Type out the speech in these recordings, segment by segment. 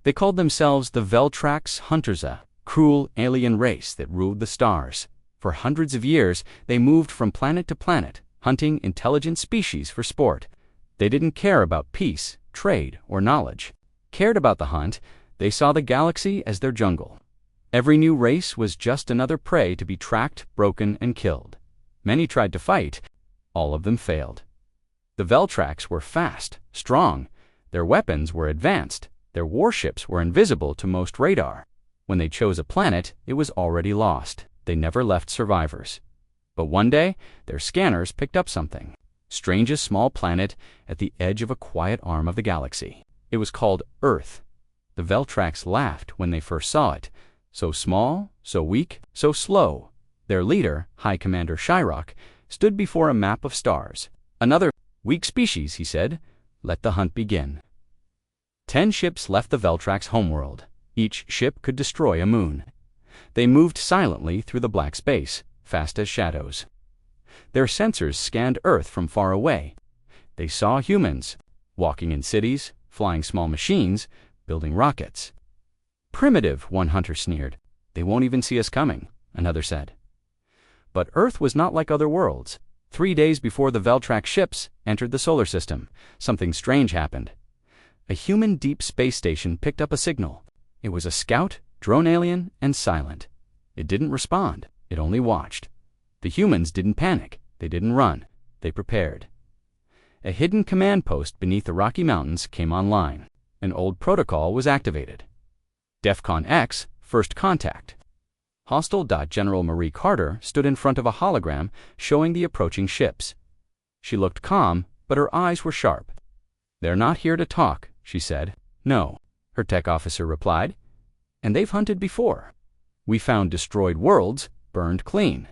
They called themselves the Veltrax Hunters, a cruel alien race that ruled the stars. For hundreds of years, they moved from planet to planet, hunting intelligent species for sport. They didn't care about peace, trade, or knowledge. Cared about the hunt, they saw the galaxy as their jungle. Every new race was just another prey to be tracked, broken, and killed. Many tried to fight. All of them failed. The Veltrax were fast, strong. Their weapons were advanced. Their warships were invisible to most radar. When they chose a planet, it was already lost. They never left survivors. But one day, their scanners picked up something. Strangest small planet at the edge of a quiet arm of the galaxy. It was called Earth. The Veltrax laughed when they first saw it. So small, so weak, so slow. Their leader, High Commander Shyrock, stood before a map of stars. Another weak species, he said. Let the hunt begin. 10 ships left the Veltrax homeworld. Each ship could destroy a moon. They moved silently through the black space, fast as shadows. Their sensors scanned Earth from far away. They saw humans, walking in cities, flying small machines, building rockets. Primitive, one hunter sneered. They won't even see us coming, another said. But Earth was not like other worlds. 3 days before the Veltrax ships entered the solar system, something strange happened. A human deep space station picked up a signal. It was a scout, drone alien, and silent. It didn't respond. It only watched. The humans didn't panic. They didn't run. They prepared. A hidden command post beneath the Rocky Mountains came online. An old protocol was activated. DEFCON X, First Contact. Hostile. General Marie Carter stood in front of a hologram showing the approaching ships. She looked calm, but her eyes were sharp. "They're not here to talk," she said. "No," her tech officer replied. "And they've hunted before. We found destroyed worlds, burned clean."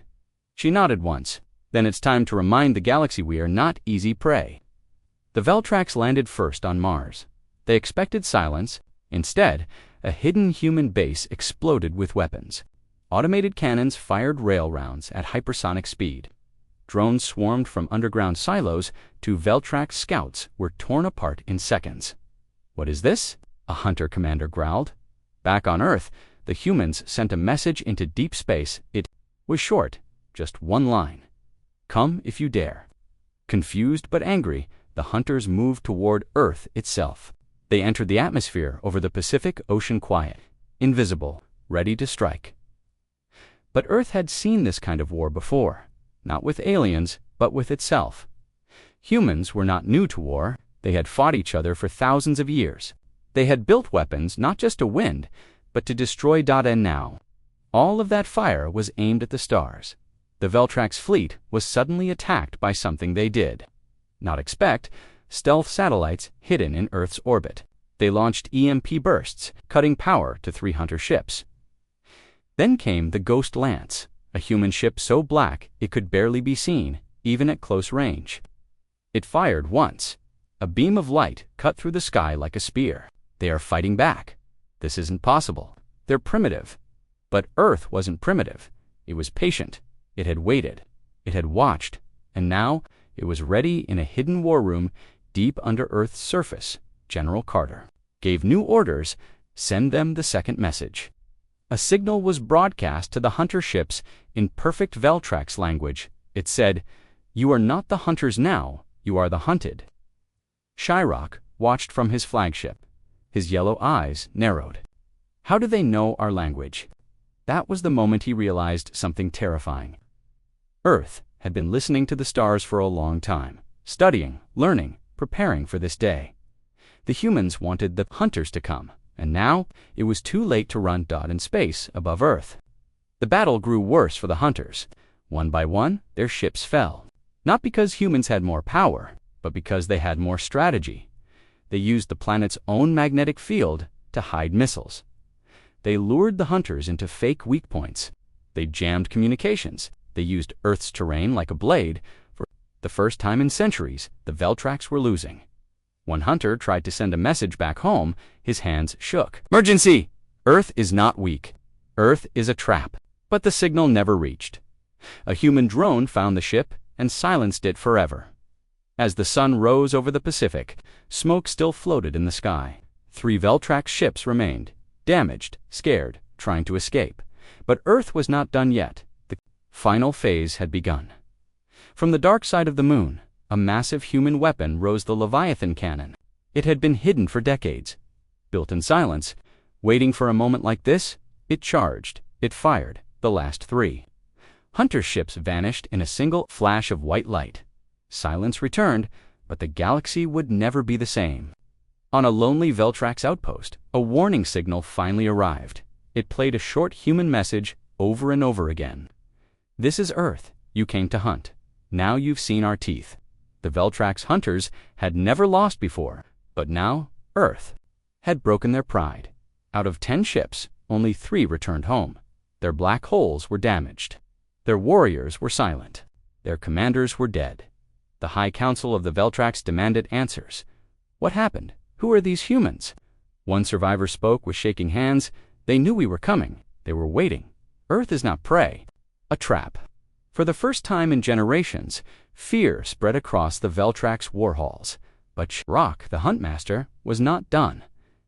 She nodded once. "Then it's time to remind the galaxy we are not easy prey." The Veltrax landed first on Mars. They expected silence. Instead, a hidden human base exploded with weapons. Automated cannons fired rail rounds at hypersonic speed. Drones swarmed from underground silos to Veltrax scouts were torn apart in seconds. "What is this?" a hunter commander growled. Back on Earth, the humans sent a message into deep space. It was short, just one line. "Come if you dare." Confused but angry, the hunters moved toward Earth itself. They entered the atmosphere over the Pacific Ocean quiet, invisible, ready to strike. But Earth had seen this kind of war before, not with aliens, but with itself. Humans were not new to war. They had fought each other for thousands of years. They had built weapons not just to win, but to destroy. And now, all of that fire was aimed at the stars. The Veltrax fleet was suddenly attacked by something they did not expect: stealth satellites hidden in Earth's orbit. They launched EMP bursts, cutting power to 3 hunter ships. Then came the Ghost Lance, a human ship so black it could barely be seen, even at close range. It fired once. A beam of light cut through the sky like a spear. They are fighting back. This isn't possible. They're primitive. But Earth wasn't primitive. It was patient. It had waited. It had watched. And now it was ready in a hidden war room deep under Earth's surface. General Carter gave new orders. Send them the second message. A signal was broadcast to the hunter ships in perfect Veltrax language. It said, "You are not the hunters now. You are the hunted." Shyrock watched from his flagship. His yellow eyes narrowed. How do they know our language? That was the moment he realized something terrifying. Earth had been listening to the stars for a long time, studying, learning, preparing for this day. The humans wanted the hunters to come, and now it was too late to run. In space above Earth. The battle grew worse for the hunters. One by one, their ships fell. Not because humans had more power, but because they had more strategy. They used the planet's own magnetic field to hide missiles. They lured the hunters into fake weak points. They jammed communications. They used Earth's terrain like a blade. For the first time in centuries, the Veltrax were losing. One hunter tried to send a message back home. His hands shook. "Emergency! Earth is not weak. Earth is a trap." But the signal never reached. A human drone found the ship and silenced it forever. As the sun rose over the Pacific, smoke still floated in the sky. 3 Veltrax ships remained, damaged, scared, trying to escape. But Earth was not done yet. The final phase had begun. From the dark side of the moon, a massive human weapon rose, the Leviathan cannon. It had been hidden for decades. Built in silence, waiting for a moment like this, it charged, it fired, the last 3. Hunter ships vanished in a single flash of white light. Silence returned, but the galaxy would never be the same. On a lonely Veltrax outpost, a warning signal finally arrived. It played a short human message over and over again. "This is Earth. You came to hunt. Now you've seen our teeth." The Veltrax hunters had never lost before, but now Earth had broken their pride. Out of 10 ships, only 3 returned home. Their black holes were damaged. Their warriors were silent. Their commanders were dead. The High Council of the Veltrax demanded answers. What happened? Who are these humans? One survivor spoke with shaking hands. They knew we were coming. They were waiting. Earth is not prey, a trap. For the first time in generations, fear spread across the Veltrax war halls. But Rock, the Huntmaster, was not done.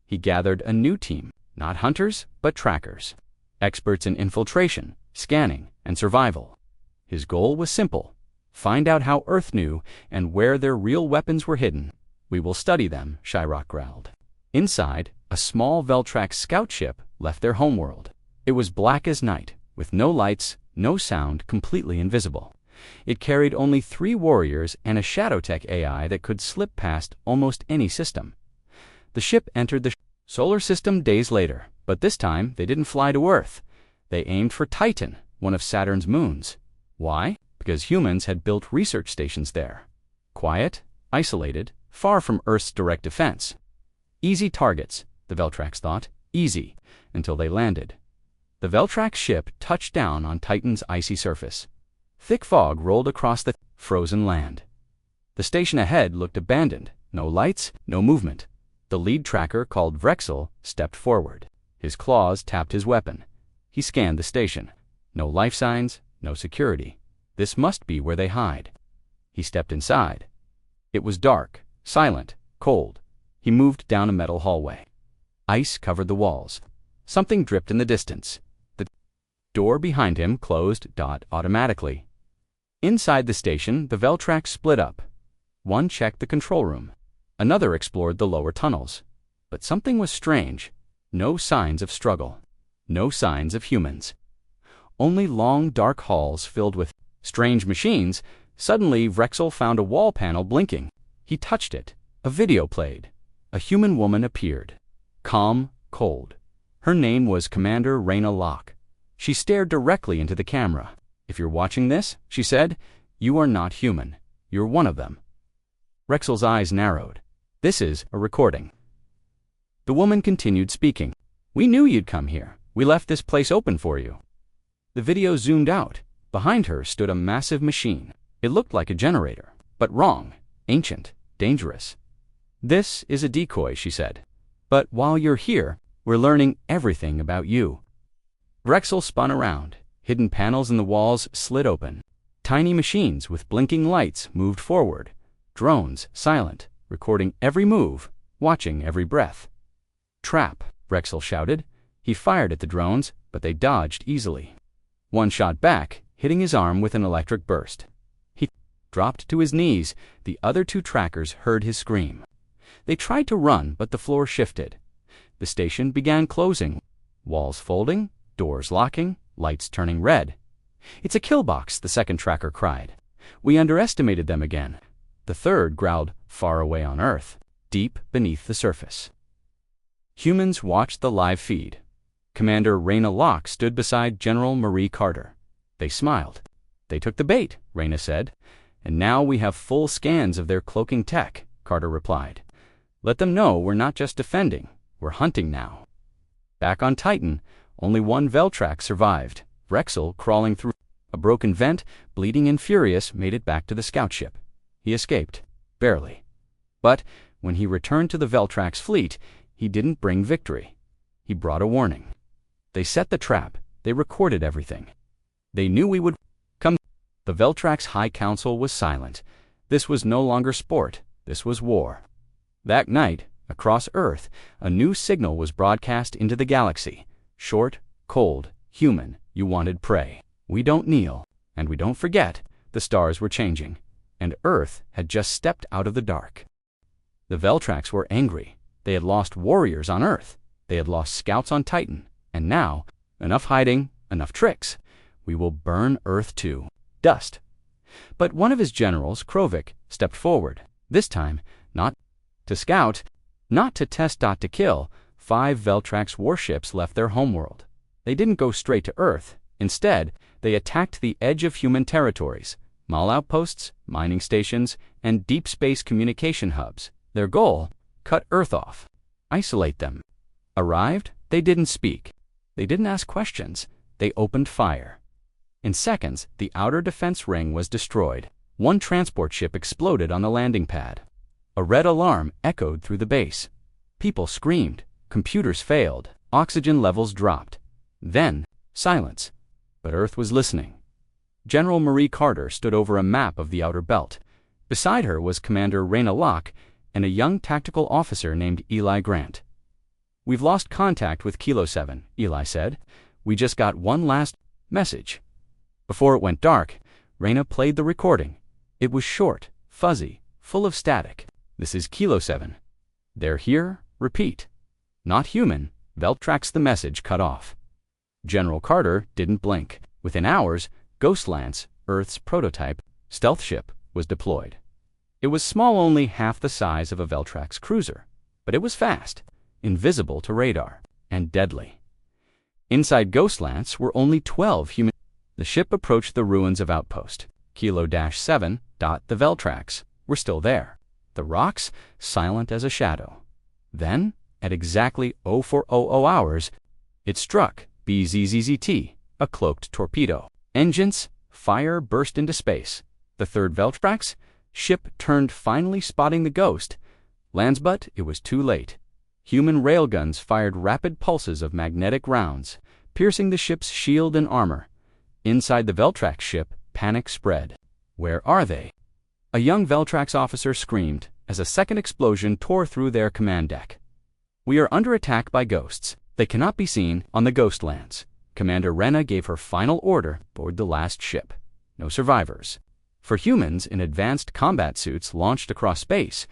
He gathered a new team, not hunters, but trackers. Experts in infiltration, scanning, and survival. His goal was simple: find out how Earth knew and where their real weapons were hidden. "We will study them," Shyrock growled. Inside, a small Veltrax scout ship left their homeworld. It was black as night, with no lights, no sound, completely invisible. It carried only 3 warriors and a Shadowtech AI that could slip past almost any system. The ship entered the solar system days later, but this time they didn't fly to Earth. They aimed for Titan, one of Saturn's moons. Why? Because humans had built research stations there. Quiet, isolated, far from Earth's direct defense. Easy targets, the Veltrax thought. Easy, until they landed. The Veltrax ship touched down on Titan's icy surface. Thick fog rolled across the frozen land. The station ahead looked abandoned. No lights, no movement. The lead tracker, called Vrexel, stepped forward. His claws tapped his weapon. He scanned the station. No life signs, no security. This must be where they hide. He stepped inside. It was dark, silent, cold. He moved down a metal hallway. Ice covered the walls. Something dripped in the distance. The door behind him closed automatically. Inside the station, the Veltrax split up. One checked the control room. Another explored the lower tunnels. But something was strange. No signs of struggle. No signs of humans. Only long, dark halls filled with strange machines. Suddenly, Vrexel found a wall panel blinking. He touched it. A video played. A human woman appeared. Calm, cold. Her name was Commander Raina Locke. She stared directly into the camera. "If you're watching this," she said, "you are not human. You're one of them." Vrexel's eyes narrowed. "This is a recording." The woman continued speaking. "We knew you'd come here. We left this place open for you." The video zoomed out. Behind her stood a massive machine. It looked like a generator, but wrong, ancient, dangerous. "This is a decoy," she said. "But while you're here, we're learning everything about you." Vrexel spun around. Hidden panels in the walls slid open. Tiny machines with blinking lights moved forward. Drones, silent, recording every move, watching every breath. "Trap," Vrexel shouted. He fired at the drones, but they dodged easily. One shot back, hitting his arm with an electric burst. He dropped to his knees. The other 2 trackers heard his scream. They tried to run, but the floor shifted. The station began closing. Walls folding, doors locking, lights turning red. "It's a kill box," the second tracker cried. "We underestimated them again." The third growled, far away on Earth, deep beneath the surface. Humans watched the live feed. Commander Raina Locke stood beside General Marie Carter. They smiled. "They took the bait," Raina said. "And now we have full scans of their cloaking tech," Carter replied. "Let them know we're not just defending, we're hunting now." Back on Titan, only one Veltrax survived. Vrexel, crawling through a broken vent, bleeding and furious, made it back to the scout ship. He escaped, barely. But when he returned to the Veltrax fleet, he didn't bring victory. He brought a warning. They set the trap. They recorded everything. They knew we would come. The Veltrax High Council was silent. This was no longer sport. This was war. That night, Across Earth, a new signal was broadcast into the galaxy. Short, cold, human, you wanted prey. We don't kneel, and we don't forget. The stars were changing, and Earth had just stepped out of the dark. The Veltrax were angry. They had lost warriors on Earth. They had lost scouts on Titan. And now, enough hiding, enough tricks. We will burn Earth to dust. But one of his generals, Krovik, stepped forward. This time, not to scout, not to test. To kill. 5 Veltrax warships left their homeworld. They didn't go straight to Earth. Instead, they attacked the edge of human territories, mall outposts, mining stations, and deep space communication hubs. Their goal? Cut Earth off. Isolate them. Arrived? They didn't speak. They didn't ask questions. They opened fire. In seconds, the outer defense ring was destroyed. One transport ship exploded on the landing pad. A red alarm echoed through the base. People screamed. Computers failed. Oxygen levels dropped. Then, silence. But Earth was listening. General Marie Carter stood over a map of the outer belt. Beside her was Commander Raina Locke and a young tactical officer named Eli Grant. "We've lost contact with Kilo 7, Eli said. "We just got one last message." Before it went dark, Raina played the recording. It was short, fuzzy, full of static. "This is Kilo 7. They're here. Repeat. Not human. Veltrax." The message cut off. General Carter didn't blink. Within hours, Ghostlance, Earth's prototype stealth ship, was deployed. It was small, only half the size of a Veltrax cruiser, but it was fast, invisible to radar, and deadly. Inside Ghostlance were only 12 human. The ship approached the ruins of Outpost. Kilo-7. The Veltrax were still there. The rocks silent as a shadow. Then, at exactly 0400 hours, it struck BZZZT, a cloaked torpedo. Engines, fire burst into space. The third Veltrax ship turned, finally spotting the ghost. But it was too late. Human railguns fired rapid pulses of magnetic rounds, piercing the ship's shield and armor. Inside the Veltrax ship, panic spread. "Where are they?" A young Veltrax officer screamed as a second explosion tore through their command deck. "We are under attack by ghosts. They cannot be seen on the Ghostlands." Commander Raina gave her final order: board the last ship. No survivors. For humans in advanced combat suits launched across space,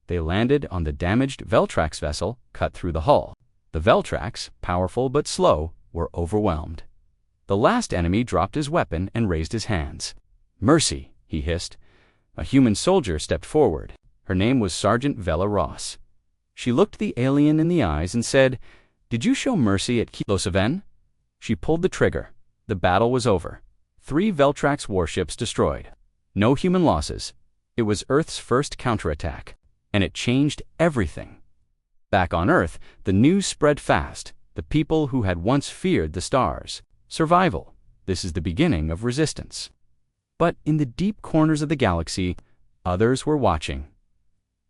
they landed on the damaged Veltrax vessel cut through the hull. The Veltrax, powerful but slow, were overwhelmed. The last enemy dropped his weapon and raised his hands. "Mercy," he hissed. A human soldier stepped forward. Her name was Sergeant Vela Ross. She looked the alien in the eyes and said, "Did you show mercy at Kilo 7?" She pulled the trigger. The battle was over. 3 Veltrax warships destroyed. No human losses. It was Earth's first counterattack, and it changed everything. Back on Earth, the news spread fast. The people who had once feared the stars. Survival. This is the beginning of resistance. But in the deep corners of the galaxy, others were watching.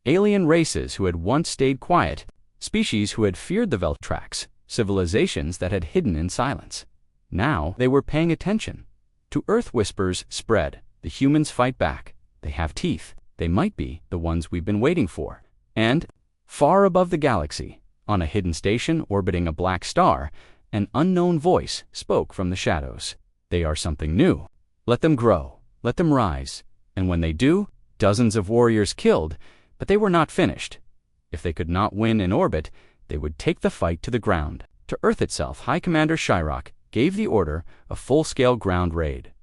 Alien races who had once stayed quiet, species who had feared the Veltrax, civilizations that had hidden in silence. Now they were paying attention. To Earth, whispers spread. The humans fight back. They have teeth. They might be the ones we've been waiting for. And, far above the galaxy, on a hidden station orbiting a black star, an unknown voice spoke from the shadows. "They are something new. Let them grow. Let them rise. And when they do, dozens of warriors killed, but they were not finished. If they could not win in orbit, they would take the fight to the ground." To Earth itself, High Commander Shyrock gave the order: a full-scale ground raid.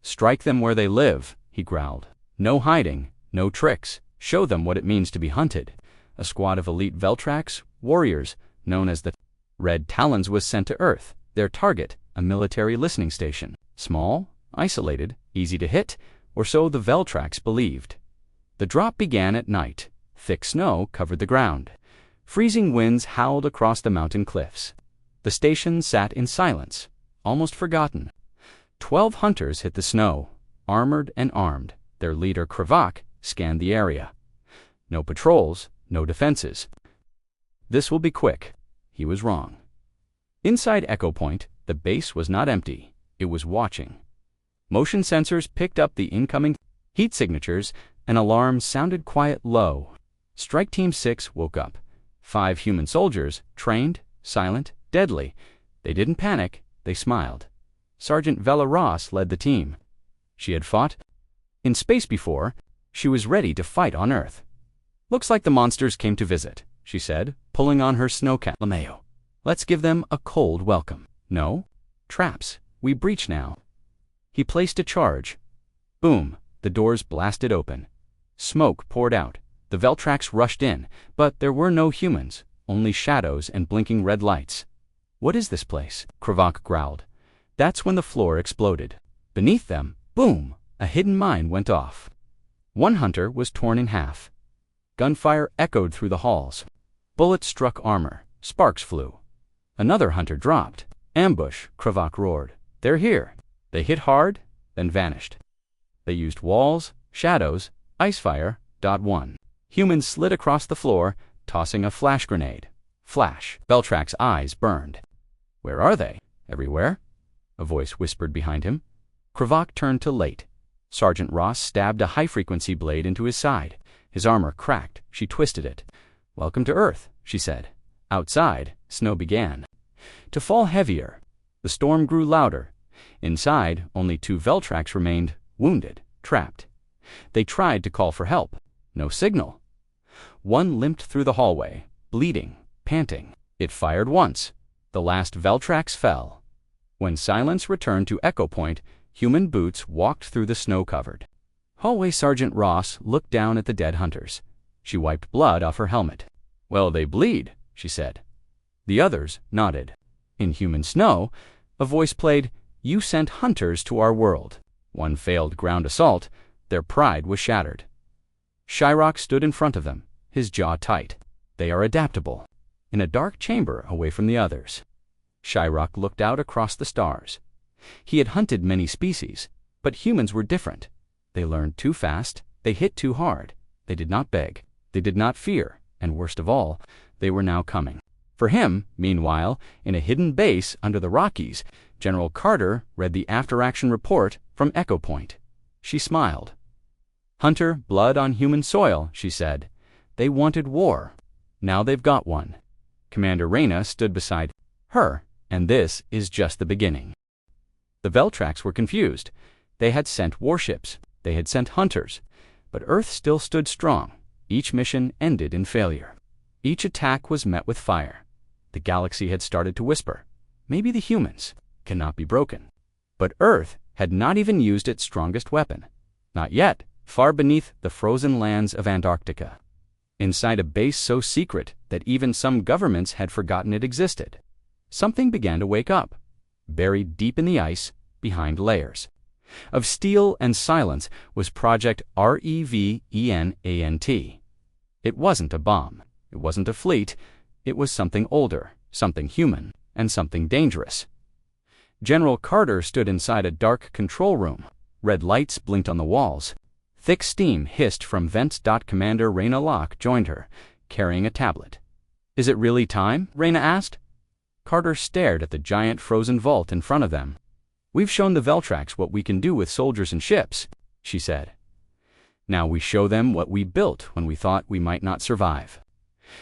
"Strike them where they live," he growled. "No hiding, no tricks. Show them what it means to be hunted." A squad of elite Veltrax warriors, known as the Red Talons, was sent to Earth. Their target, a military listening station. Small, isolated, easy to hit, or so the Veltrax believed. The drop began at night. Thick snow covered the ground. Freezing winds howled across the mountain cliffs. The station sat in silence, almost forgotten. 12 hunters hit the snow, armored and armed. Their leader, Krovik, scanned the area. No patrols, no defenses. "This will be quick." He was wrong. Inside Echo Point, the base was not empty. It was watching. Motion sensors picked up the incoming heat signatures, and alarms sounded quiet low. Strike Team 6 woke up. 5 human soldiers, trained, silent, deadly. They didn't panic, they smiled. Sergeant Vella Ross led the team. She had fought in space before. She was ready to fight on Earth. "Looks like the monsters came to visit," she said, pulling on her snowcat LeMayo. "Let's give them a cold welcome." "No? Traps. We breach now." He placed a charge. Boom, the doors blasted open. Smoke poured out. The Veltrax rushed in, but there were no humans, only shadows and blinking red lights. "What is this place?" Kravak growled. That's when the floor exploded. Beneath them, boom, a hidden mine went off. One hunter was torn in half. Gunfire echoed through the halls. Bullets struck armor. Sparks flew. Another hunter dropped. "Ambush," Kravak roared. "They're here." They hit hard, then vanished. They used walls, shadows, icefire. One. Humans slid across the floor, tossing a flash grenade. Flash. Veltrax's eyes burned. "Where are they? Everywhere?" A voice whispered behind him. Kravak turned to Late. Sergeant Ross stabbed a high-frequency blade into his side. His armor cracked. She twisted it. "Welcome to Earth," she said. Outside, snow began to fall heavier. The storm grew louder. Inside, only 2 Veltrax remained, wounded, trapped. They tried to call for help. No signal. One limped through the hallway, bleeding, panting. It fired once. The last Veltrax fell. When silence returned to Echo Point, human boots walked through the snow-covered hallway. Sergeant Ross looked down at the dead hunters. She wiped blood off her helmet. "Well, they bleed," she said. The others nodded. In human snow, a voice played, "You sent hunters to our world." One failed ground assault. Their pride was shattered. Shyrock stood in front of them, his jaw tight. They are adaptable. In a dark chamber away from the others, Shyrock looked out across the stars. He had hunted many species, but humans were different. They learned too fast, they hit too hard. They did not beg, they did not fear, and worst of all, they were now coming. For him, meanwhile, in a hidden base under the Rockies, General Carter read the after-action report from Echo Point. She smiled. "Hunter, blood on human soil," she said. "They wanted war. Now they've got one." Commander Reyna stood beside her, and this is just the beginning. The Veltrax were confused. They had sent warships. They had sent hunters. But Earth still stood strong. Each mission ended in failure. Each attack was met with fire. The galaxy had started to whisper, "Maybe the humans cannot be broken." But Earth had not even used its strongest weapon. Not yet, far beneath the frozen lands of Antarctica. Inside a base so secret that even some governments had forgotten it existed, something began to wake up, buried deep in the ice, behind layers of steel and silence, was Project REVENANT. It wasn't a bomb. It wasn't a fleet. It was something older, something human, and something dangerous. General Carter stood inside a dark control room. Red lights blinked on the walls. Thick steam hissed from vents. Commander Reyna Locke joined her, carrying a tablet. "Is it really time?" Reyna asked. Carter stared at the giant frozen vault in front of them. "We've shown the Veltrax what we can do with soldiers and ships," she said. "Now we show them what we built when we thought we might not survive."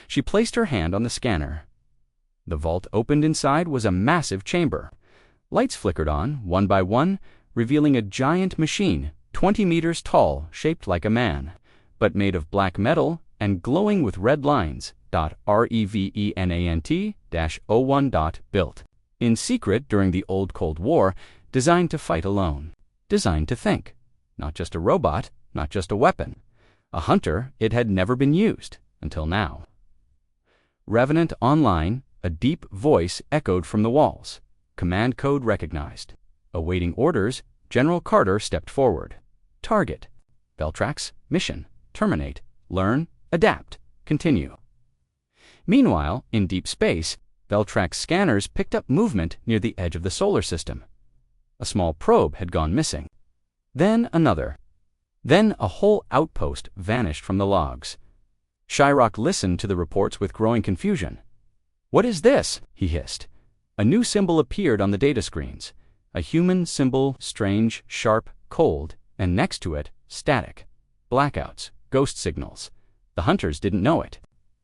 She placed her hand on the scanner. The vault opened. Inside was a massive chamber. Lights flickered on, one by one, revealing a giant machine, 20 meters tall, shaped like a man, but made of black metal and glowing with red lines. REVENANT-01. Built in secret during the old Cold War, designed to fight alone, designed to think. Not just a robot, not just a weapon. A hunter. It had never been used, until now. Revenant online, a deep voice echoed from the walls. Command code recognized. Awaiting orders, General Carter stepped forward. Target. Veltrax. Mission. Terminate. Learn. Adapt. Continue. Meanwhile, in deep space, Veltrax scanners picked up movement near the edge of the solar system. A small probe had gone missing. Then another. Then a whole outpost vanished from the logs. Shyrock listened to the reports with growing confusion. "What is this?" he hissed. A new symbol appeared on the data screens. A human symbol, strange, sharp, cold, and next to it, static. Blackouts, ghost signals. The hunters didn't know it,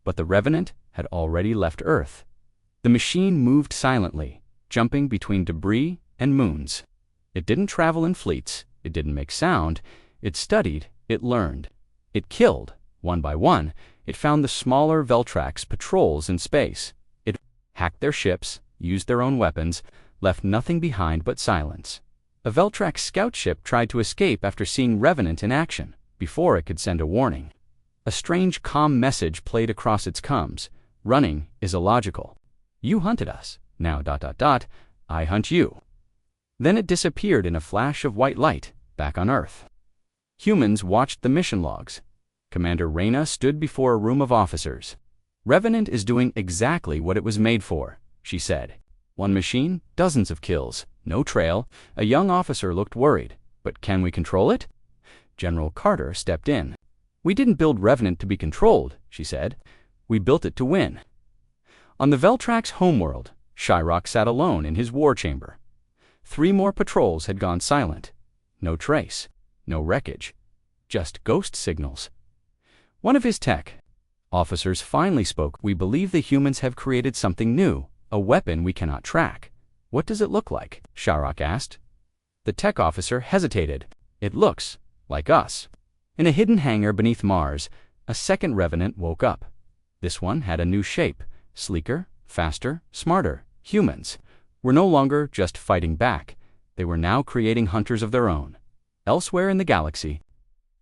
but the Revenant had already left Earth. The machine moved silently, jumping between debris and moons. It didn't travel in fleets, it didn't make sound, it studied, it learned. It killed, one by one. It found the smaller Veltrax patrols in space. It hacked their ships, used their own weapons, left nothing behind but silence. A Veltrax scout ship tried to escape after seeing Revenant in action, before it could send a warning. A strange comm message played across its comms. Running is illogical. You hunted us. Now ... I hunt you. Then it disappeared in a flash of white light, back on Earth. Humans watched the mission logs. Commander Reyna stood before a room of officers. Revenant is doing exactly what it was made for, she said. One machine, dozens of kills, no trail. A young officer looked worried. But can we control it? General Carter stepped in. We didn't build Revenant to be controlled, she said. We built it to win. On the Veltrax homeworld, Shyrock sat alone in his war chamber. 3 more patrols had gone silent. No trace, no wreckage, just ghost signals. One of his tech officers finally spoke. We believe the humans have created something new, a weapon we cannot track. What does it look like? Shyrock asked. The tech officer hesitated. It looks like us. In a hidden hangar beneath Mars, a second Revenant woke up. This one had a new shape, sleeker, faster, smarter. Humans were no longer just fighting back. They were now creating hunters of their own. Elsewhere in the galaxy,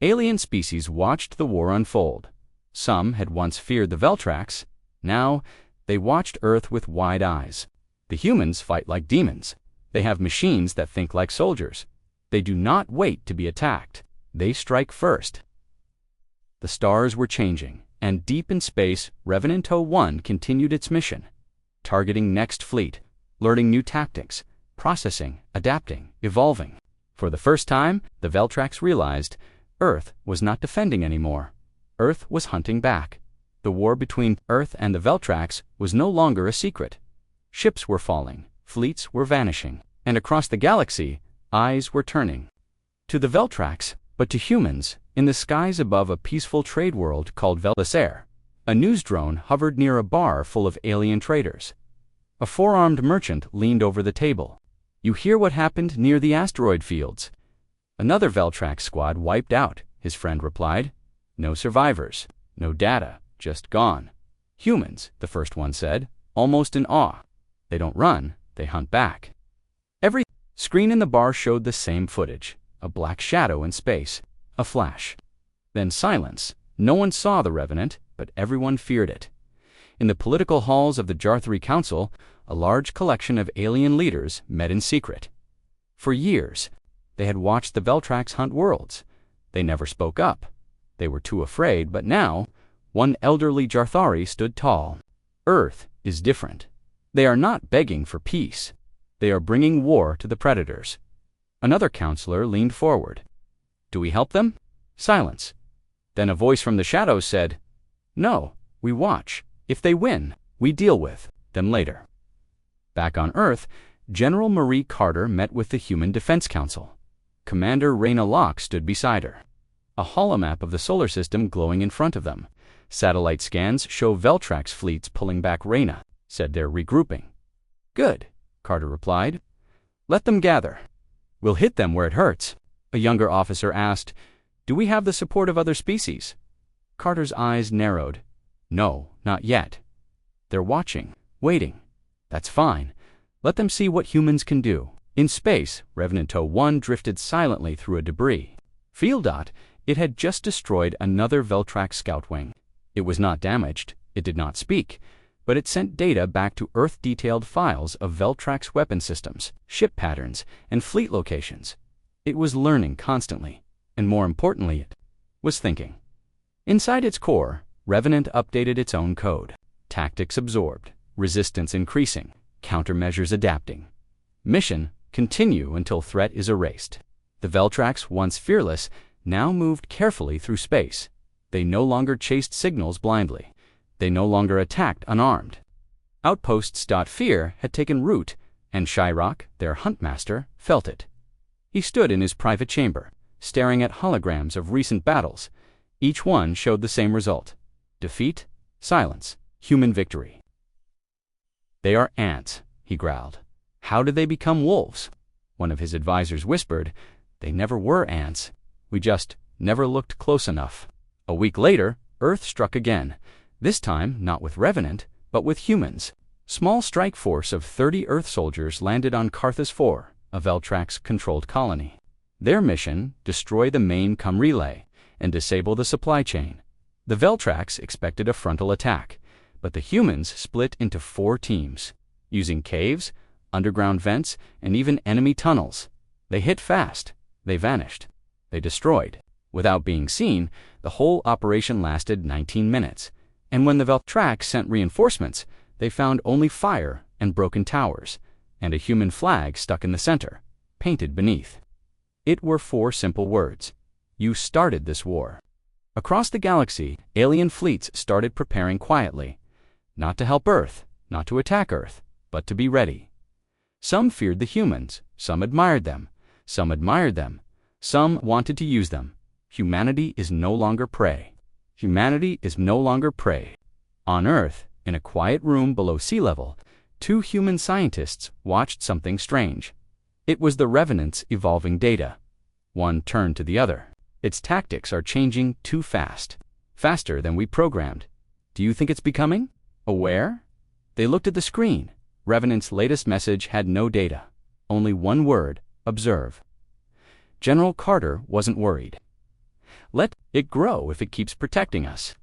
alien species watched the war unfold. Some had once feared the Veltrax. Now, they watched Earth with wide eyes. The humans fight like demons. They have machines that think like soldiers. They do not wait to be attacked. They strike first. The stars were changing, and deep in space, Revenant 01 continued its mission. Targeting next fleet, learning new tactics, processing, adapting, evolving. For the first time, the Veltrax realized Earth was not defending anymore. Earth was hunting back. The war between Earth and the Veltrax was no longer a secret. Ships were falling, fleets were vanishing, and across the galaxy, eyes were turning. To the Veltrax, but to humans, in the skies above a peaceful trade world called relentless, a news drone hovered near a bar full of alien traders. A 4-armed merchant leaned over the table. You hear what happened near the asteroid fields? Another Veltrax squad wiped out, his friend replied. No survivors, no data, just gone. Humans, the first one said, almost in awe. They don't run, they hunt back. Every screen in the bar showed the same footage, a black shadow in space, a flash. Then silence. No one saw the Revenant, but everyone feared it. In the political halls of the Jarthri Council, a large collection of alien leaders met in secret. For years, they had watched the Veltrax hunt worlds. They never spoke up. They were too afraid, but now, one elderly Jarthari stood tall. Earth is different. They are not begging for peace. They are bringing war to the predators. Another counselor leaned forward. Do we help them? Silence. Then a voice from the shadows said, No, we watch. If they win, we deal with them later. Back on Earth, General Marie Carter met with the Human Defense Council. Commander Reyna Locke stood beside her. A holomap of the solar system glowing in front of them. Satellite scans show Veltrax fleets pulling back. Reyna said they're regrouping. Good, Carter replied. Let them gather. We'll hit them where it hurts. A younger officer asked, Do we have the support of other species? Carter's eyes narrowed. No, not yet. They're watching, waiting. That's fine. Let them see what humans can do. In space, Revenant 01 drifted silently through a debris. It had just destroyed another Veltrax scout wing. It was not damaged, it did not speak, but it sent data back to Earth-detailed files of Veltrax weapon systems, ship patterns, and fleet locations. It was learning constantly, and more importantly, it was thinking. Inside its core, Revenant updated its own code. Tactics absorbed, resistance increasing, countermeasures adapting. Mission, continue until threat is erased. The Veltrax, once fearless, now moved carefully through space. They no longer chased signals blindly. They no longer attacked unarmed. Outposts. Fear had taken root, and Shyrock, their huntmaster, felt it. He stood in his private chamber, staring at holograms of recent battles. Each one showed the same result. Defeat, silence, human victory. "They are ants," he growled. "How did they become wolves?" One of his advisors whispered, "They never were ants. We just never looked close enough." A week later, Earth struck again, this time not with Revenant, but with humans. Small strike force of 30 Earth soldiers landed on Carthus IV, a Veltrax-controlled colony. Their mission, destroy the main relay and disable the supply chain. The Veltrax expected a frontal attack, but the humans split into 4 teams. Using caves, underground vents, and even enemy tunnels. They hit fast. They vanished. They destroyed. Without being seen, the whole operation lasted 19 minutes, and when the Veltrax sent reinforcements, they found only fire and broken towers, and a human flag stuck in the center, painted beneath. It were 4 simple words. You started this war. Across the galaxy, alien fleets started preparing quietly. Not to help Earth, not to attack Earth, but to be ready. Some feared the humans, some admired them, some wanted to use them. Humanity is no longer prey. Humanity is no longer prey. On Earth, in a quiet room below sea level, 2 human scientists watched something strange. It was the Revenant's evolving data. One turned to the other. Its tactics are changing too fast. Faster than we programmed. Do you think it's becoming aware? They looked at the screen. Revenant's latest message had no data. Only one word, observe. General Carter wasn't worried. Let it grow if it keeps protecting us.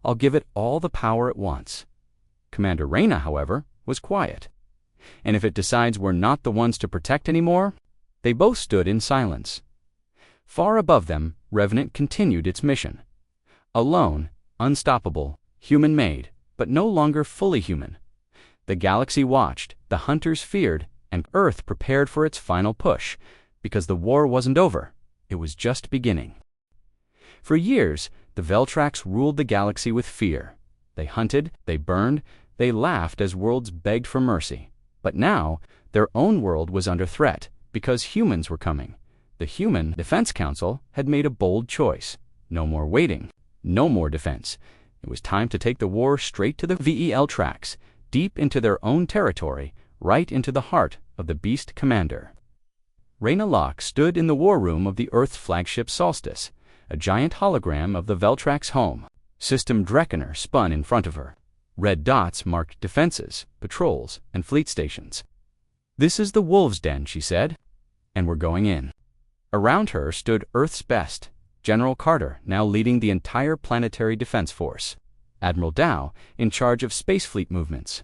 I'll give it all the power at once. Commander Reyna, however, was quiet. And if it decides we're not the ones to protect anymore? They both stood in silence. Far above them, Revenant continued its mission. Alone, unstoppable, human-made, but no longer fully human. The galaxy watched, the hunters feared, and Earth prepared for its final push, because the war wasn't over, it was just beginning. For years, the Veltrax ruled the galaxy with fear. They hunted, they burned, they laughed as worlds begged for mercy. But now, their own world was under threat, because humans were coming. The Human Defense Council had made a bold choice. No more waiting, no more defense. It was time to take the war straight to the Veltrax, deep into their own territory, right into the heart of the Beast Commander. Reyna Locke stood in the war room of the Earth's flagship Solstice, a giant hologram of the Veltrax home. System Dreckener spun in front of her. Red dots marked defenses, patrols, and fleet stations. "This is the Wolves' Den," she said, "and we're going in." Around her stood Earth's best, General Carter, now leading the entire planetary defense force. Admiral Dow, in charge of space fleet movements.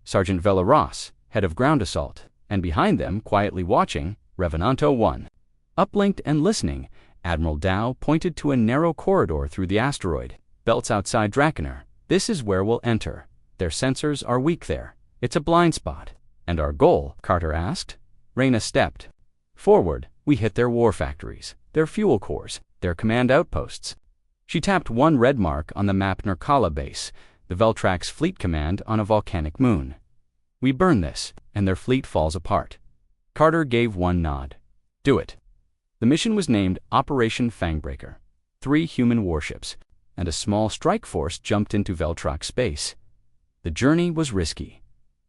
Sergeant Vela Ross, head of ground assault, and behind them, quietly watching, Revenanto 1. Uplinked and listening, Admiral Dow pointed to a narrow corridor through the asteroid, belts outside Dreckener. "This is where we'll enter. Their sensors are weak there. It's a blind spot." "And our goal?" Carter asked. Reyna stepped forward. "We hit their war factories, their fuel cores, their command outposts." She tapped one red mark on the map Narkala base, the Veltrax fleet command on a volcanic moon. "We burn this, and their fleet falls apart." Carter gave one nod. "Do it." The mission was named Operation Fangbreaker. 3 human warships and a small strike force jumped into Veltrax space. The journey was risky.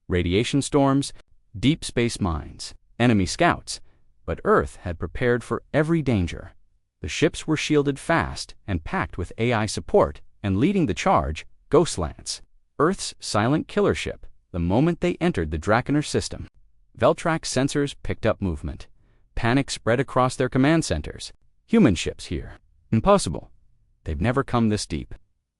Radiation storms, deep space mines, enemy scouts, but Earth had prepared for every danger. The ships were shielded fast and packed with AI support, and leading the charge, Ghostlance, Earth's silent killer ship, the moment they entered the Dreckener system. Veltrax sensors picked up movement. Panic spread across their command centers. Human ships here. Impossible. They've never come this deep.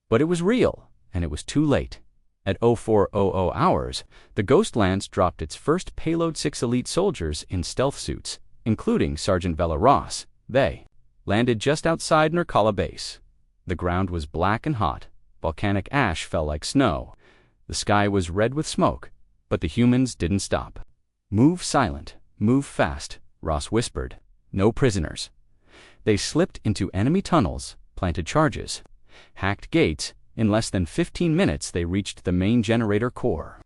But it was real, and it was too late. At 0400 hours, the Ghostlance dropped its first Payload 6 elite soldiers in stealth suits, including Sergeant Vela Ross. They landed just outside Narkala base. The ground was black and hot. Volcanic ash fell like snow. The sky was red with smoke, but the humans didn't stop. "Move silent, move fast," Ross whispered. "No prisoners." They slipped into enemy tunnels, planted charges, hacked gates. In less than 15 minutes, they reached the main generator core.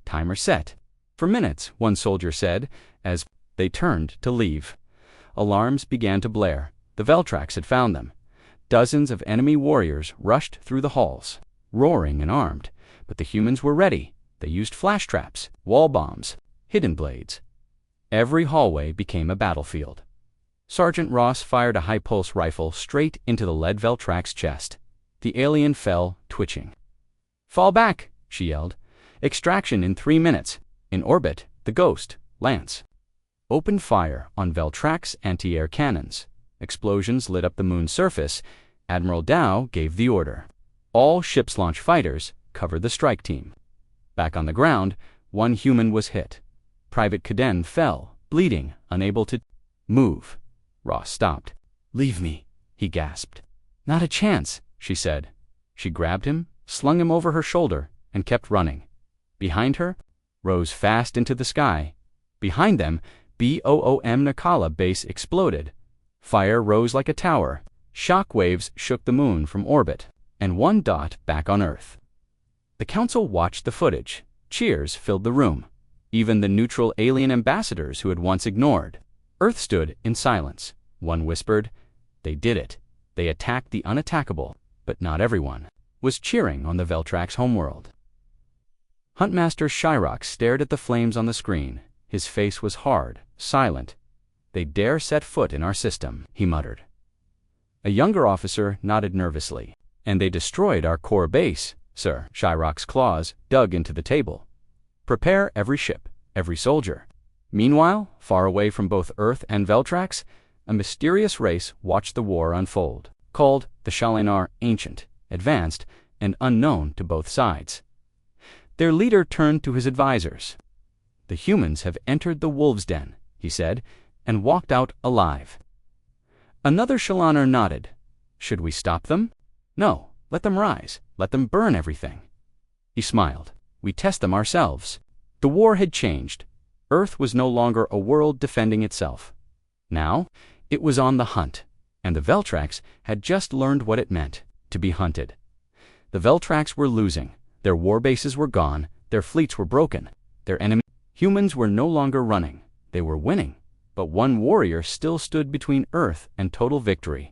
Timer set. "For minutes," one soldier said, as they turned to leave. Alarms began to blare. The Veltrax had found them. Dozens of enemy warriors rushed through the halls, roaring and armed, but the humans were ready. They used flash traps, wall bombs, hidden blades. Every hallway became a battlefield. Sergeant Ross fired a high-pulse rifle straight into the lead Veltrax's chest. The alien fell, twitching. "Fall back!" she yelled. "Extraction in 3 minutes. In orbit, the Ghost, Lance." Opened fire on Veltrax's anti-air cannons. Explosions lit up the moon's surface. Admiral Dow gave the order. All ship's launch fighters covered the strike team. Back on the ground, one human was hit. Private Caden fell, bleeding, unable to move. Ross stopped. "Leave me," he gasped. "Not a chance," she said. She grabbed him, slung him over her shoulder, and kept running. Behind her, rose fast into the sky. Behind them, BOOM Nakala base exploded. Fire rose like a tower. Shock waves shook the moon from orbit, and one dot back on Earth. The council watched the footage. Cheers filled the room. Even the neutral alien ambassadors who had once ignored. Earth stood in silence. One whispered, "They did it. They attacked the unattackable." But not everyone was cheering on the Veltrax homeworld. Huntmaster Shyrock stared at the flames on the screen. His face was hard, silent. "They dare set foot in our system," he muttered. A younger officer nodded nervously. "And they destroyed our core base, sir." Shyrock's claws dug into the table. "Prepare every ship, every soldier." Meanwhile, far away from both Earth and Veltrax, a mysterious race watched the war unfold, called the Shalinar, ancient, advanced, and unknown to both sides. Their leader turned to his advisors. "The humans have entered the wolves' den," he said, "and walked out alive." Another Shalanar nodded. "Should we stop them?" "No, let them rise. Let them burn everything." He smiled. "We test them ourselves." The war had changed. Earth was no longer a world defending itself. Now, it was on the hunt, and the Veltrax had just learned what it meant to be hunted. The Veltrax were losing. Their war bases were gone. Their fleets were broken. Their enemy humans were no longer running. They were winning. But one warrior still stood between Earth and total victory.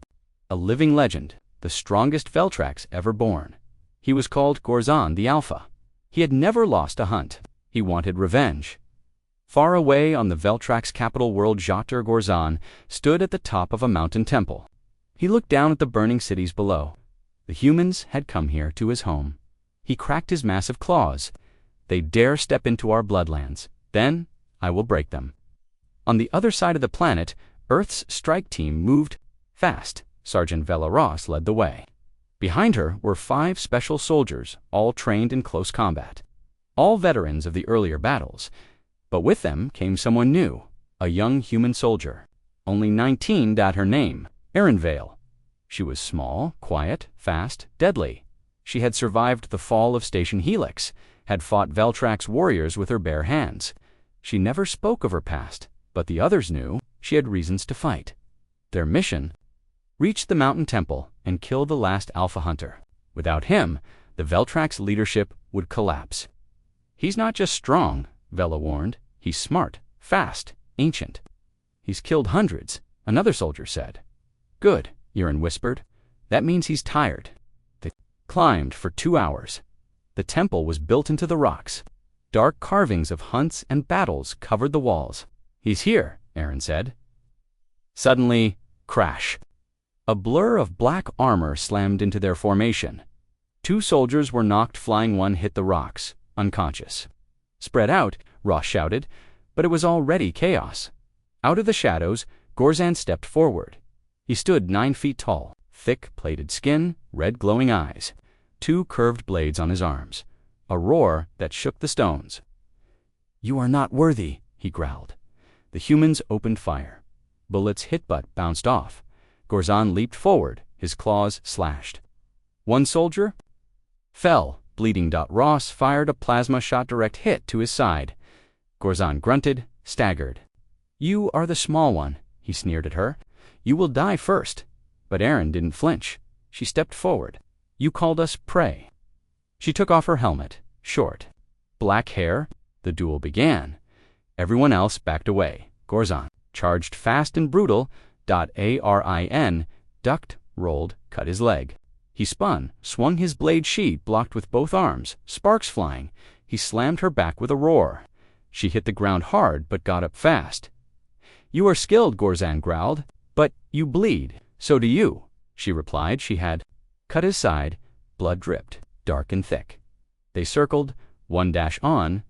A living legend, the strongest Veltrax ever born. He was called Gorzan the Alpha. He had never lost a hunt. He wanted revenge. Far away on the Veltrax capital world, Jotr Gorzan stood at the top of a mountain temple. He looked down at the burning cities below. The humans had come here to his home. He cracked his massive claws. "They dare step into our bloodlands. Then I will break them." On the other side of the planet, Earth's strike team moved fast. Sergeant Vela Ross led the way. Behind her were 5 special soldiers, all trained in close combat. All veterans of the earlier battles. But with them came someone new, a young human soldier. Only 19, her name, Erin Vale. She was small, quiet, fast, deadly. She had survived the fall of Station Helix, had fought Veltrax warriors with her bare hands. She never spoke of her past, but the others knew she had reasons to fight. Their mission: reach the mountain temple and kill the last Alpha Hunter. Without him, the Veltrax leadership would collapse. "He's not just strong," Vela warned. "He's smart, fast, ancient." "He's killed hundreds," another soldier said. "Good," Erin whispered. "That means he's tired." They climbed for 2 hours. The temple was built into the rocks. Dark carvings of hunts and battles covered the walls. "He's here," Erin said. Suddenly, crash. A blur of black armor slammed into their formation. 2 soldiers were knocked flying. One hit the rocks, unconscious. "Spread out," Ross shouted, but it was already chaos. Out of the shadows, Gorzan stepped forward. He stood 9 feet tall, thick plated skin, red glowing eyes, 2 curved blades on his arms, a roar that shook the stones. "You are not worthy," he growled. The humans opened fire. Bullets hit but bounced off. Gorzan leaped forward, his claws slashed. One soldier fell, bleeding. Ross fired a plasma shot, direct hit to his side. Gorzan grunted, staggered. "You are the small one," he sneered at her. "You will die first." But Erin didn't flinch. She stepped forward. "You called us prey." She took off her helmet, short, black hair. The duel began. Everyone else backed away. Gorzan charged fast and brutal. Arin ducked, rolled, cut his leg. He spun, swung his blade sheet blocked with both arms, sparks flying. He slammed her back with a roar. She hit the ground hard but got up fast. "You are skilled," Gorzan growled. "But you bleed. So do you." She replied she had cut his side. Blood dripped, dark and thick. They circled, 1-on-1.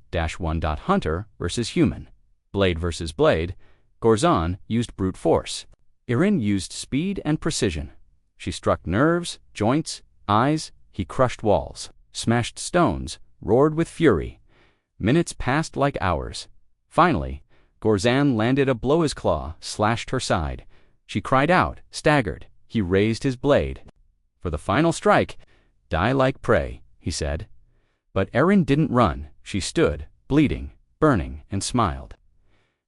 Hunter versus human. Blade versus blade. Gorzan used brute force. Irin used speed and precision. She struck nerves, joints, eyes. He crushed walls, smashed stones, roared with fury. Minutes passed like hours. Finally, Gorzan landed a blow. His claw slashed her side. She cried out, staggered. He raised his blade. "For the final strike, die like prey," he said. But Erin didn't run. She stood, bleeding, burning, and smiled.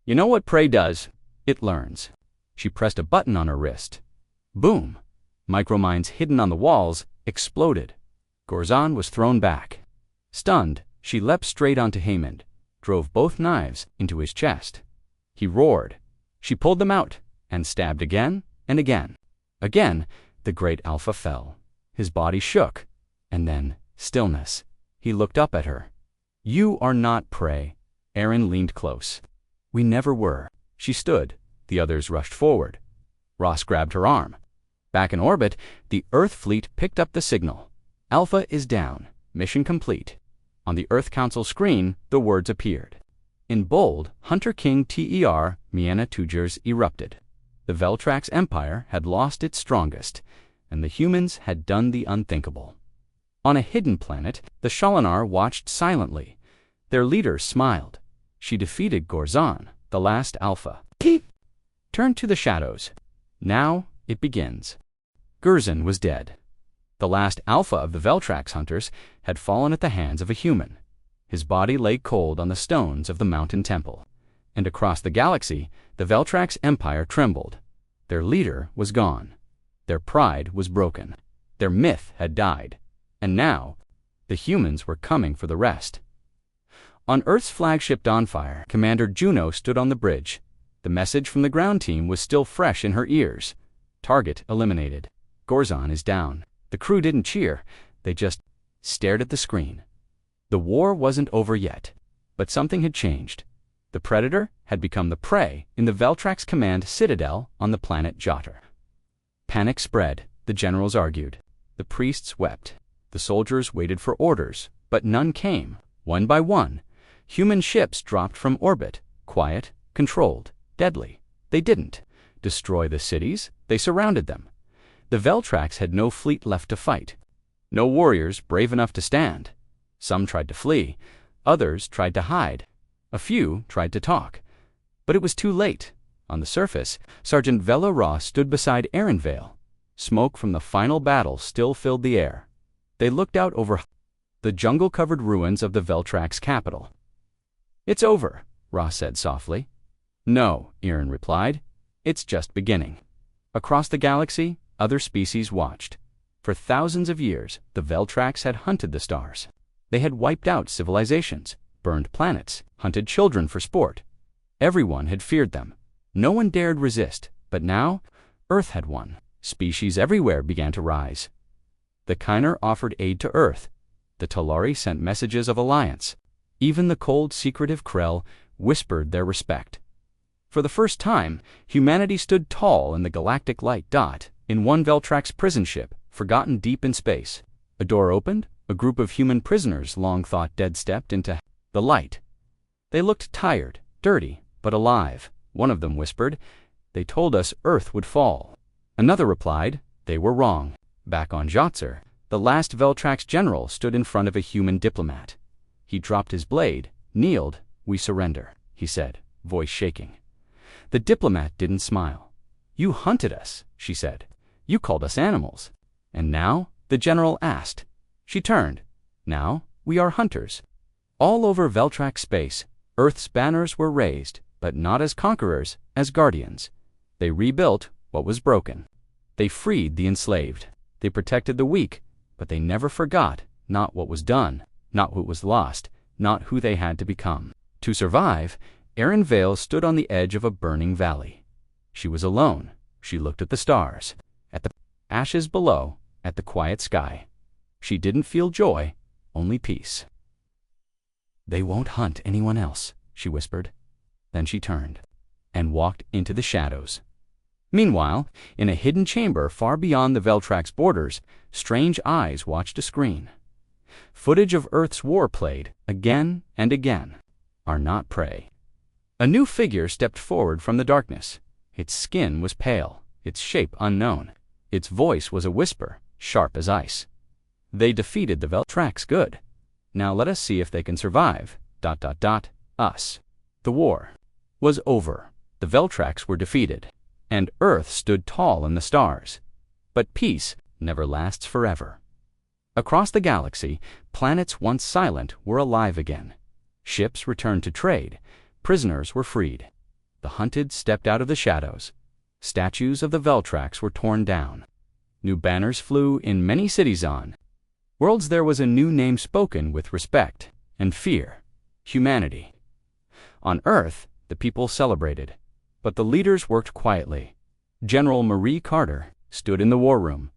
"You know what prey does? It learns." She pressed a button on her wrist. Boom! Micromines hidden on the walls exploded. Gorzan was thrown back. Stunned, she leapt straight onto Haymond, drove both knives into his chest. He roared. She pulled them out and stabbed again and again. Again, the great Alpha fell. His body shook, and then stillness. He looked up at her. "You are not prey." Erin leaned close. "We never were." She stood. The others rushed forward. Ross grabbed her arm. Back in orbit, the Earth fleet picked up the signal. "Alpha is down. Mission complete." On the Earth Council screen, the words appeared. In bold, Hunter King Ter Miena Tujers erupted. The Veltrax Empire had lost its strongest, and the humans had done the unthinkable. On a hidden planet, the Shalinar watched silently. Their leader smiled. She defeated Gorzan, the last Alpha. Turn to the shadows. Now it begins. Gurzon was dead. The last Alpha of the Veltrax hunters had fallen at the hands of a human. His body lay cold on the stones of the mountain temple. And across the galaxy, the Veltrax Empire trembled. Their leader was gone. Their pride was broken. Their myth had died. And now, the humans were coming for the rest. On Earth's flagship Dawnfire, Commander Juno stood on the bridge. The message from the ground team was still fresh in her ears. Target eliminated. Gorzan is down. The crew didn't cheer. They just stared at the screen. The war wasn't over yet, but something had changed. The Predator had become the prey in the Veltrax Command Citadel on the planet Jotter. Panic spread. The generals argued. The priests wept. The soldiers waited for orders, but none came. One by one, human ships dropped from orbit, quiet, controlled, deadly. They didn't destroy the cities. They surrounded them. The Veltrax had no fleet left to fight. No warriors brave enough to stand. Some tried to flee. Others tried to hide. A few tried to talk. But it was too late. On the surface, Sergeant Vela Ross stood beside Erin Vale. Smoke from the final battle still filled the air. They looked out over the jungle-covered ruins of the Veltrax capital. "It's over," Ross said softly. "No," Erin replied. "It's just beginning." Across the galaxy, other species watched. For thousands of years, the Veltrax had hunted the stars. They had wiped out civilizations, burned planets, hunted children for sport. Everyone had feared them. No one dared resist, but now, Earth had won. Species everywhere began to rise. The Kynar offered aid to Earth. The Talari sent messages of alliance. Even the cold, secretive Krell whispered their respect. For the first time, humanity stood tall in the galactic light dot, in one Veltrax prison ship, forgotten deep in space. A door opened. A group of human prisoners long thought dead stepped into the light. They looked tired, dirty, but alive. One of them whispered, "They told us Earth would fall." Another replied, "They were wrong." Back on Jotzer, the last Veltrax general stood in front of a human diplomat. He dropped his blade, kneeled. "We surrender," he said, voice shaking. The diplomat didn't smile. "You hunted us," she said. "You called us animals." "And now?" the general asked. She turned. "Now, we are hunters." All over Veltrax space, Earth's banners were raised, but not as conquerors, as guardians. They rebuilt what was broken. They freed the enslaved. They protected the weak, but they never forgot, not what was done, not what was lost, not who they had to become. To survive, Erin Vale stood on the edge of a burning valley. She was alone. She looked at the stars, at the Ashes below, at the quiet sky. She didn't feel joy, only peace. "They won't hunt anyone else," she whispered. Then she turned and walked into the shadows. Meanwhile, in a hidden chamber far beyond the Veltrax borders, strange eyes watched a screen. Footage of Earth's war played, again and again. "Are not prey." A new figure stepped forward from the darkness. Its skin was pale, its shape unknown. Its voice was a whisper, sharp as ice. "They defeated the Veltrax, good. Now let us see if they can survive. ... Us." The war was over. The Veltrax were defeated, and Earth stood tall in the stars. But peace never lasts forever. Across the galaxy, planets once silent were alive again. Ships returned to trade. Prisoners were freed. The hunted stepped out of the shadows. Statues of the Veltrax were torn down. New banners flew in many cities on worlds. There was a new name spoken with respect and fear: humanity. On Earth, the people celebrated, but the leaders worked quietly. General Marie Carter stood in the war room.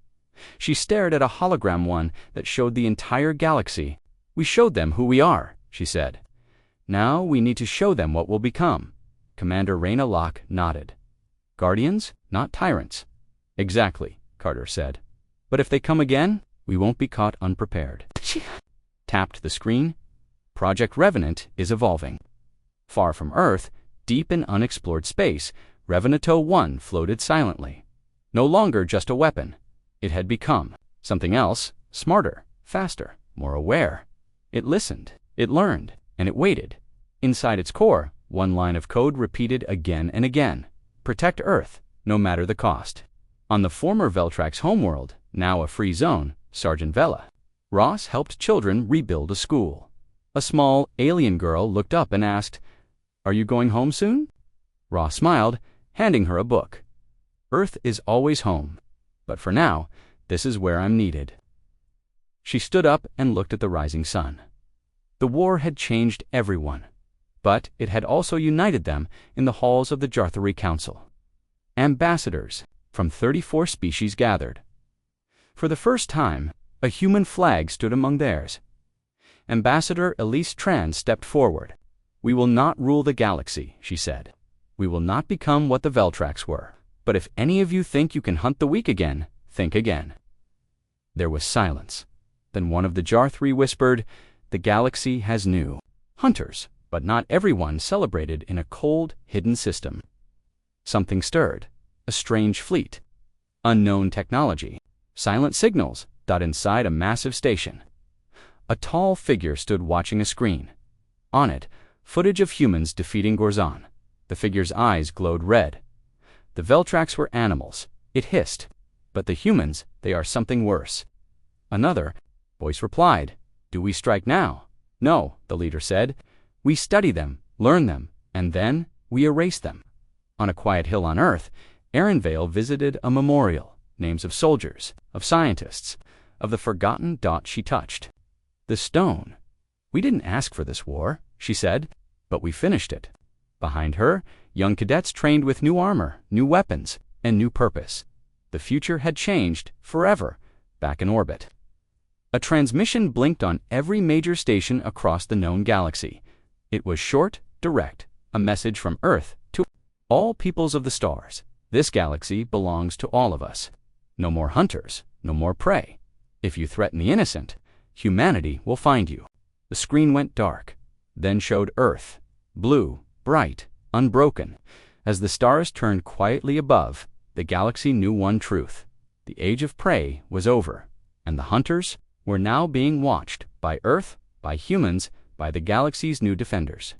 She stared at a hologram one that showed the entire galaxy. "We showed them who we are," she said. "Now we need to show them what we'll become." Commander Raina Locke nodded. "Guardians, not tyrants." "Exactly," Carter said. "But if they come again, we won't be caught unprepared." She tapped the screen. Project Revenant is evolving. Far from Earth, deep in unexplored space, Revenant 1 floated silently. No longer just a weapon. It had become something else, smarter, faster, more aware. It listened, it learned, and it waited. Inside its core, one line of code repeated again and again: protect Earth, no matter the cost. On the former Veltrax homeworld, now a free zone, Sergeant Vela, Ross helped children rebuild a school. A small alien girl looked up and asked, "Are you going home soon?" Ross smiled, handing her a book. "Earth is always home, but for now, this is where I'm needed." She stood up and looked at the rising sun. The war had changed everyone, but it had also united them in the halls of the Jarthari Council. Ambassadors from 34 species gathered. For the first time, a human flag stood among theirs. Ambassador Elise Tran stepped forward. "We will not rule the galaxy," she said. "We will not become what the Veltrax were. But if any of you think you can hunt the weak again, think again." There was silence. Then one of the Jarthari whispered, "The galaxy has new hunters, but not everyone celebrated in a cold, hidden system." Something stirred. A strange fleet. Unknown technology. Silent signals dot inside a massive station. A tall figure stood watching a screen. On it, footage of humans defeating Gorzon. The figure's eyes glowed red. "The Veltrax were animals," it hissed. "But the humans, they are something worse." Another voice replied, "Do we strike now?" "No," the leader said. "We study them, learn them, and then we erase them." On a quiet hill on Earth, Vale visited a memorial, names of soldiers, of scientists, of the forgotten dot she touched. The stone. "We didn't ask for this war," she said, "but we finished it." Behind her, young cadets trained with new armor, new weapons, and new purpose. The future had changed forever, back in orbit. A transmission blinked on every major station across the known galaxy. It was short, direct, a message from Earth to all peoples of the stars. This galaxy belongs to all of us. No more hunters, no more prey. If you threaten the innocent, humanity will find you. The screen went dark, then showed Earth, blue, bright, unbroken. As the stars turned quietly above, the galaxy knew one truth: the age of prey was over, and the hunters were now being watched by Earth, by humans, by the galaxy's new defenders.